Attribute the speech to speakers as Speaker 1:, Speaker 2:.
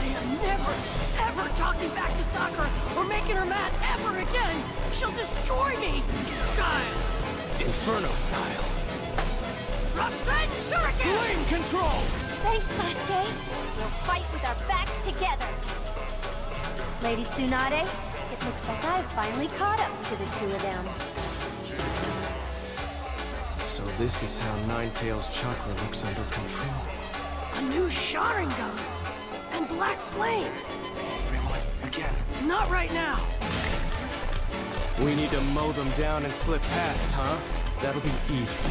Speaker 1: I am never, ever talking back to Sakura or making her mad ever again! She'll destroy me! Style!
Speaker 2: Inferno style.
Speaker 1: Rasen Shuriken!
Speaker 2: Flame control!
Speaker 3: Thanks, Sasuke. We'll fight with our backs together. Lady Tsunade, it looks like I've finally caught up to the two of them.
Speaker 2: So this is how Ninetales' chakra looks under control.
Speaker 1: A new Sharingan! And black flames!
Speaker 2: Everyone, again.
Speaker 1: Not right now!
Speaker 2: We need to mow them down and slip past, huh? That'll be easy.